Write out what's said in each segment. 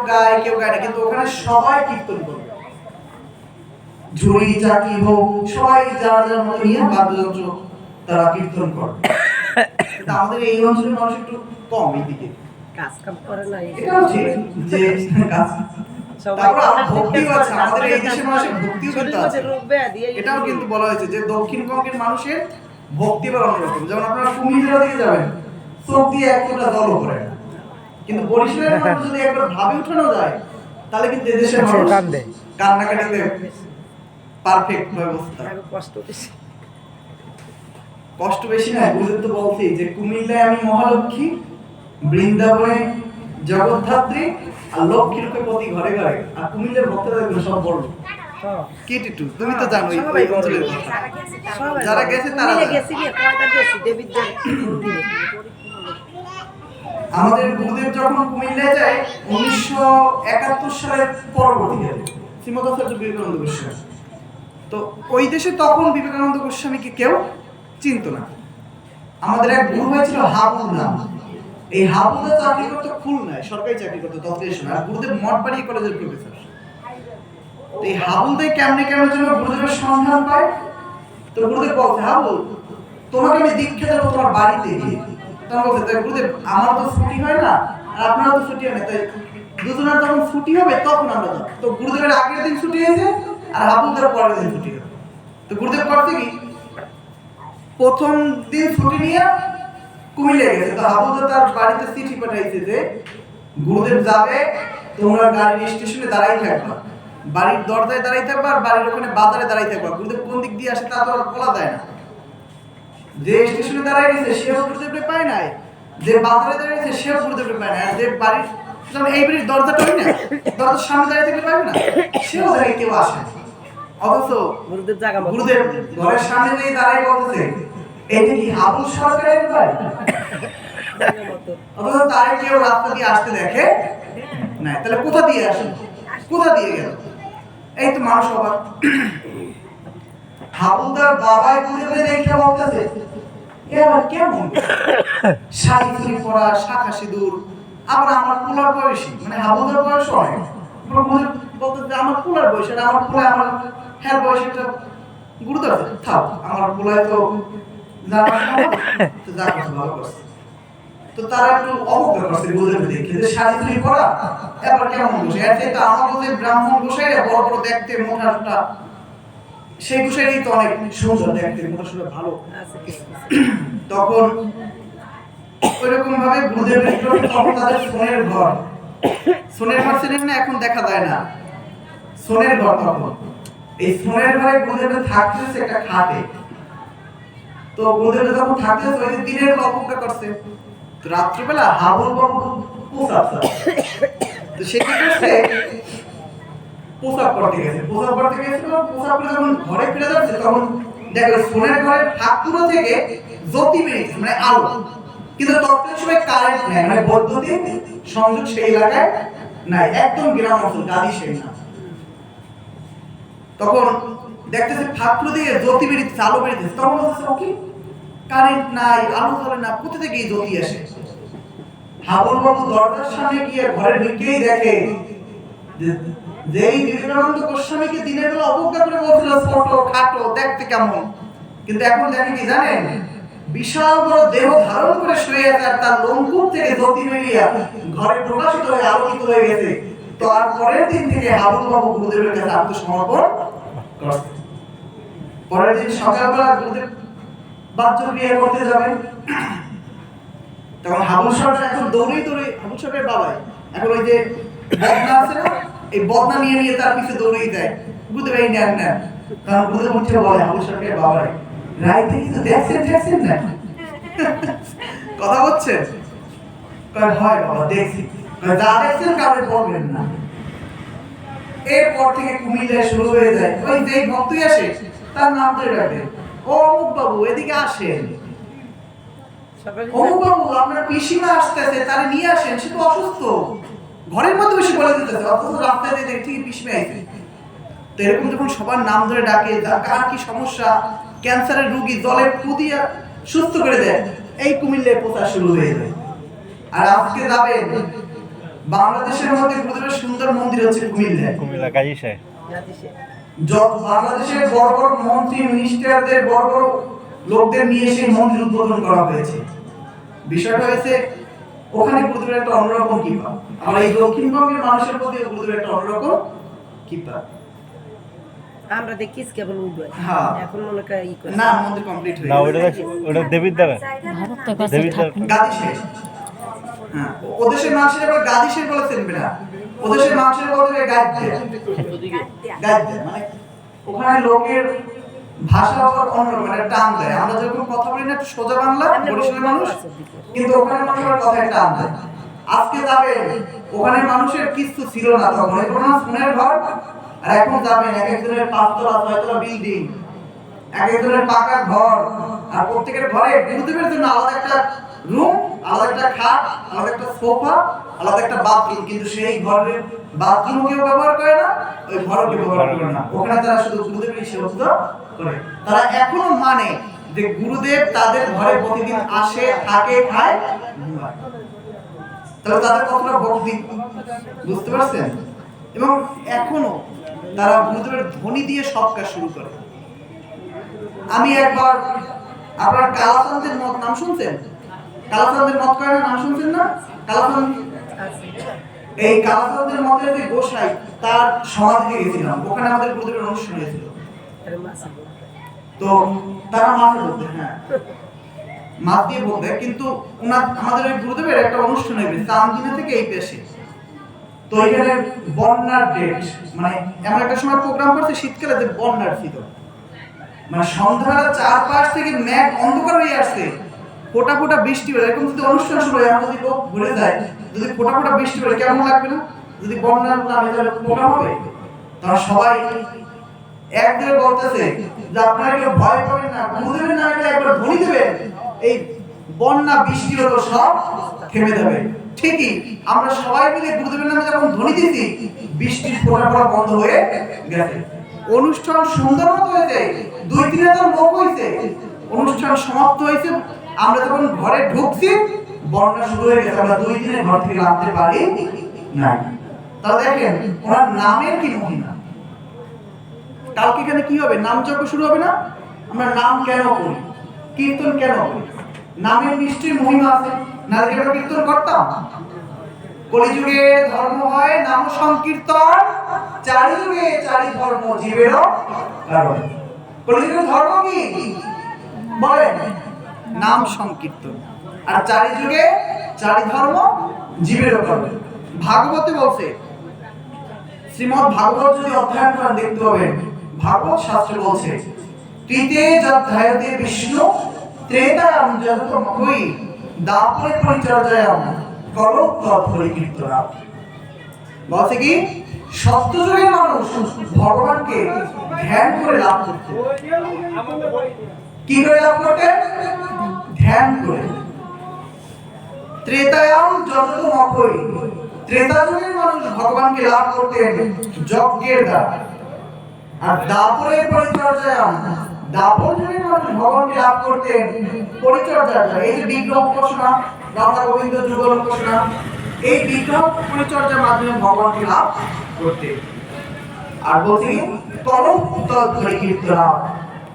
গায় কেউ গায় না, কিন্তু ওখানে সবাই কীর্তন করবে, ঝুড়ি চাকি হোক সবাই যার যার মতো নিয়ে বাদ্যযন্ত্র তারা কীর্তন করবে। কিন্তু আমাদের এই অঞ্চলের মানুষ একটু কম এইদিকে কাজ কাম করে না, এটা হচ্ছে যে কাজ আমাদের এই দেশের মানুষের ভক্তিও কিন্তু আছে। এটাও কিন্তু বলা হয়েছে যে দক্ষিণবঙ্গের মানুষের ভক্তি বা অন্যরকম। যেমন আপনারা কুমিল্লার দিকে যাবেন, চোখ দিয়ে এক ফোঁটা জলও পড়ে না, কিন্তু বরিশালের মানুষ যদি একবার ভাবে উঠানো যায় তাহলে কিন্তু এই দেশের মানুষ কান্নাকাটিতে পারফেক্ট ব্যবস্থা। কষ্ট বেশি না, বুঝতে তো বলছি যে কুমিল্লায় আমি মহালক্ষ্মী, বৃন্দাবনে জগদ্ধাত্রী, আর লক্ষ্মী রূপে প্রতি ঘরে ঘরে। আর কুমিল্লার ভক্তরা দেখবেন সব বড় কেটিটু, তুমি তো জানোই ওই অঞ্চলের কথা। যারা গেছে তারা আমাদের গুরুদেব যখন কুমিল্লায় যায় 1971 সালের পরবর্তীকালে শ্রীমদাচার্য বিবেকানন্দ গোস্বামী, তো ওই দেশে তখন বিবেকানন্দ গোস্বামীকে কেউ চিনত না। আমাদের এক গুরু হয়েছিল হাবুল নাম, এই হাবুদা চাকরি করতে খুলনায়, সরকারি চাকরি করতে তৎকালীন সময়। আর গুরুদেব মঠবাড়ি কলেজের প্রফেসর। এই হাবুলদাই কেমনে যেন গুরুদেবের সন্ধান পায়। তো গুরুদেব বলছে, হাবুল তোমাকে আমি দীক্ষা দেবো তোমার বাড়িতে গিয়ে। তখন বলছে, তাই গুরুদেব আমার তো ছুটি হয় না আর আপনারও তো ছুটি হয় না, তাই দুজনের যখন ছুটি হবে তখন আমরা যাবো। তো গুরুদেবের আগের দিন ছুটি হয়েছে আর হাবুলদার পরের দিন ছুটি হবে। তো গুরুদেব করছে কি, প্রথম দিন ছুটি নিয়ে কুমিল্লায় গেছে। তো হাবুলদার তার বাড়িতে চিঠি পাঠাইছে যে গুরুদেব যাবে, তোমরা গাড়ির স্টেশনে দাঁড়াই থাকবা, বাড়ির দরজায় দাঁড়াই থাকবা, আর বাড়ির ওখানে বাজারে দাঁড়াই থাকবা। গুরুদেব কোন দিক দিয়ে আসে তা তো আর বলা যায় না। যে স্টেশনে দাঁড়াই গেছে সেও গুরুদেবকে পায় নাই, যে বাজারে দাঁড়িয়ে গেছে সেও গুরুদেবকে পায় না, আর যে বাড়ির এই বাড়ির দরজাটা হয় না, দরজার সামনে দাঁড়িয়ে থাকলে পাবে না, সেও জায়গায় কেউ আসে। অথচ গুরুদেব ঘরের সামনে দিয়ে দাঁড়াই বলতেছে, এটা কি হাবুল সরকারের বাড়ি? অথচ তারে কেউ রাস্তা দিয়ে আসতে দেখে না। তাহলে কোথা দিয়ে আসে, কোথা দিয়ে গেল? এই তো মানুষ অবাক। হাবুলদার বাবাই গুরুদেবকে দেখে বলতেছে, এ আবার কেমন শাড়ি চুরি পরা, শাখা সিঁদুর, আবার আমার পোলার বয়সী, মানে হাবুলদার বয়স অনেক। বলতেছে আমার পোলার বয়স, আর আমার পোলা আমার হ্যাঁ বয়স একটা। গুরুদেব থাক, আমার পোলায় তো তো তারা একটু অবজ্ঞা করছে গুরুদেব দেখে যে শাড়ি চুরি পরা এবার কেমন গোসাই। আর যেটা আমাদের ব্রাহ্মণ গোসাইরা বড় বড় দেখতে, মোটা সোটা, সেই গোসাইরাই তো অনেক সুন্দর দেখতে, মোটা সোটা ভালো। তখন ওইরকম ভাবে গুরুদেবের তখন তাদের সোনের ঘর, সোনের ঘর ছিলেন না, এখন দেখা যায় না, সোনের ঘর। তখন এই সোনের ঘরে গুরুদেবের থাকতেছে একটা খাটে। তো গুরুদেব যখন থাকতেছে ওই দিনের অপেক্ষা করছে, তো রাত্রিবেলা হাবুল বাবু পোশাক, তো সেটা করছে পোশাক করতে গেছে। পোশাক করে যখন ঘরে ফিরে যাচ্ছে তখন দেখো সোনের ঘরের ঠাকুর থেকে জ্যোতি বেরিয়েছে, মানে আলো। কিন্তু তৎকালীন সময় কারেন্ট নেই, মানে বৈদ্যুতিক সংযোগ সেই এলাকায় নাই, একদম গ্রাম অঞ্চল, গাদি সেই না। তখন দেখতেছে ঠাকুর দিয়ে জ্যোতি বেরিয়েছে, আলো বেরিয়েছে। তখন বলতেছে, ওকে কারেন্ট নাই, আলো জ্বলে না, কোথা থেকে এই জ্যোতি আসে? হাবুল বাবু দরজার সামনে গিয়ে ঘরে ঢুকেই দেখে যে এই বিবেকানন্দ গোস্বামীকে দিনের বেলা অবজ্ঞা করে বলছিল ছোট খাটো দেখতে কেমন, কিন্তু এখন দেখে কি জানেন, বিশাল বড় দেহ ধারণ করে শুয়ে আছে, আর তার লোমকূপ থেকে জ্যোতি বেরিয়ে ঘরে প্রকাশিত হয়ে আলোকিত হয়ে গেছে। তো আর পরের দিন থেকে হাবুল বাবু গুরুদেবের কাছে আত্মসমর্পণ করছে। পরের দিন সকালবেলা গুরুদেব বাহ্য ক্রিয়া করতে যাবেন, তখন হাবুল সরকার এখন দৌড়ে হাবুল সরকারের বাবাই এখন ওই যে বদনা আছে না, এই বদনা নিয়ে তার পিছনে দৌড়েই যায়। গুরুদেব এই নেন, কারণ গুরুদেব উঠে বলে হাবুল সরকারের বাবাই, রাইতে কিছু দেখছেন না, কথা বলছেন? হয় বাবা দেখছি, যা দেখছেন কাউকে বলবেন না। এরপর থেকে কুমিল্লায় শুরু হয়ে যায়, ওই যেই ভক্তই আসে তার নাম ধরে ডাকে, ও অমুক বাবু এদিকে আসেন, অমুক বাবু আপনার পিসিমা আসতেছে, তারে নিয়ে আসেন, সে তো অসুস্থ, ঘরের মধ্যে বেশি বলে দিতেছে, অথচ রাস্তায় দিয়ে দেখি পিসিমা আইছে। তো এরকম যখন সবার নাম ধরে ডাকে, কার কি সমস্যা, ক্যান্সারের রোগী জলে ফু দিয়ে সুস্থ করে দেয়, এই কুমিল্লায় প্রচার শুরু হয়ে যায়। আর আজকে যাবেন বাংলাদেশের মধ্যে গুরুদেবের সুন্দর মন্দির হচ্ছে কুমিল্লা গাজীশে। বাংলাদেশের বড় বড় মন্ত্রী মিনিস্টারদের বড় বড় লোকদের নিয়ে সেই মন্দির উদ্বোধন করা হয়েছে। বিষয়টা হয়েছে ওখানে গুরুদেবের একটা অন্যরকম কৃপা। আমরা এই দক্ষিণবঙ্গের মানুষের প্রতি গুরুদেবের একটা অন্যরকম কৃপা। আমরা দেখি কেবল উঠবে হ্যাঁ এখন মনে করে ই করে না মন্দির কমপ্লিট হয়ে না ওটা দেবীর দ্বারা দেবীর দ্বারা গাদিশের। হ্যাঁ ওদেশের মানুষের আবার গাদিশের বলে চিনবে না, ওদেশের মানুষের বলতে গাদ্যে গাদ্যে মানে ওখানে লোকের ভাষা আবার অন্যরকম, একটা টান দেয়। আমরা যখন কথা বলি না একটু সোজা বাংলা বরিশালের মানুষ, কিন্তু ওখানে মানুষের কথায় টান দেয়। আজকে যাবেন ওখানে মানুষের কিছু ছিল না তখন, এখন ফোনের ঘর। আর এখন যাবেন এক একজনের 5 তলা 6 তলা বিল্ডিং, এক একজনের পাকা ঘর, আর প্রত্যেকের ঘরে গুরুদেবের জন্য আলাদা একটা রুম, আলাদা একটা খাট, আলাদা একটা সোফা, আলাদা একটা বাথরুম। কিন্তু সেই ঘরের বাথরুম কেউ ব্যবহার করে না, ওই ঘরও কেউ ব্যবহার করে না। ওখানে তারা শুধু গুরুদেবের সেবা করে। তারা এখনো মানে যে গুরুদেব তাদের ঘরে প্রতিদিন আসে, থাকে, খায়, ঘুমায়। তাহলে তাদের কতটা ভক্তি বুঝতে পারছেন? এবং এখনো তারা গুরুদেবের ধ্বনি দিয়ে সব কাজ শুরু করে। আমি একবার আপনার কালাচাঁদের মত নাম শুনছেন? কালাচাঁদের মত করে নাম শুনছেন না? কালাচাঁদ, এই কালাচাঁদের মতের যে গোসাই তার সমাধিতে গেছিলাম, ওখানে আমাদের গুরুদেবের অনুষ্ঠান হয়েছিল। তো তারা মাছে বলতে, হ্যাঁ মাছ দিয়ে বলতে, কিন্তু আমাদের ওই গুরুদেবের একটা অনুষ্ঠান হয়েছে চান্দিনা থেকে এই পেশে। তো এখানে বন্যার ডেট, মানে এমন একটা সময় প্রোগ্রাম করছে শীতকালে যে বন্যার ছিল, মানে সন্ধ্যাবেলা চারপাশ থেকে মেঘ অন্ধকার হয়ে আসছে, ফোটা ফোটা বৃষ্টি হয়। এরকম যদি অনুষ্ঠান শুরু হয়, যদি লোক ভরে যায়, যদি ফোটা ফোটা বৃষ্টি হয় কেমন লাগবে না? যদি বন্যার নামে তাহলে প্রোগ্রাম হবে। তারা সবাই একদিকে বলতেছে যে আপনারা কেউ ভয় পাবেন না, গুরুদেবের নামে একবার ধ্বনি দেবেন, এই বন্যা বৃষ্টি হলো সব থেমে যাবে। ঠিকই আমরা সবাই মিলে গুরুদেবের নামে যখন ধ্বনি দিয়েছি, বৃষ্টির ফোঁটা ফোঁটা বন্ধ হয়ে গেছে। অনুষ্ঠান সুন্দর মতো হয়েছে, 2-3 লোক হয়েছে, অনুষ্ঠান সমাপ্ত হয়েছে। আমরা যখন ঘরে ঢুকছি বন্যা শুরু হয়ে গেছে, আমরা 2 দিনে ঘর থেকে নামতে পারি না। তাহলে দেখেন ওনার নামের কি মহিমা। কালকে এখানে কি হবে? নাম যজ্ঞ শুরু হবে না? আমরা নাম কেন করি, কীর্তন কেন করি? নামের নিশ্চয়ই মহিমা আছে, নাহলে কেন কীর্তন করতাম? কলিযুগে ধর্ম হয় নাম সংকীর্তন, চারিযুগে চারি ধর্ম জীবেরও কারণ। কলিযুগের ধর্ম কি বলেন? নাম সংকীর্তন। আর চারিযুগে চারি ধর্ম জীবেরও কারণ। ভাগবতে বলছে, শ্রীমদ্ ভাগবত যদি অধ্যয়ন করেন দেখতে পাবেন, ভাগবত শাস্ত্রে বলছে তৃতে যধ্যায়তে বিষ্ণু ত্রেতায়াম জগতমখৈ দাপরে পরিচর্যায়াম করো তৎপরিকীর্তনা। বলছে কি সত্যযুগের মানুষ ভগবানকে ধ্যান করে লাভ করতে। কি করে লাভ করতে? ধ্যান করে। ত্রেতায়াম জগতমখৈ, ত্রেতা যুগের মানুষ ভগবানকে লাভ করতেন যজ্ঞের দ্বারা। আর দাপরের পরিচর্যায়াম, দাপর যুগের মানুষ ভগবানকে লাভ করতেন পরিচর্যার দ্বারা। এই যে বিগ্রহ উপাসনা, রাধা গোবিন্দ যুগল উপাসনা, এই বিগ্রহ পরিচর্যার মাধ্যমে ভগবানকে লাভ করতেন। আর বলছি তরফ কীর্তনা,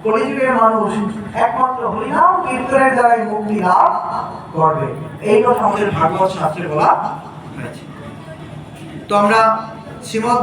কলিযুগের মানুষ একমাত্র হরিনাম কীর্তনের দ্বারাই মুক্তি লাভ করবে। এই কথা আমাদের ভাগবত শাস্ত্রে বলা হয়েছে। তো আমরা শ্রীমদ্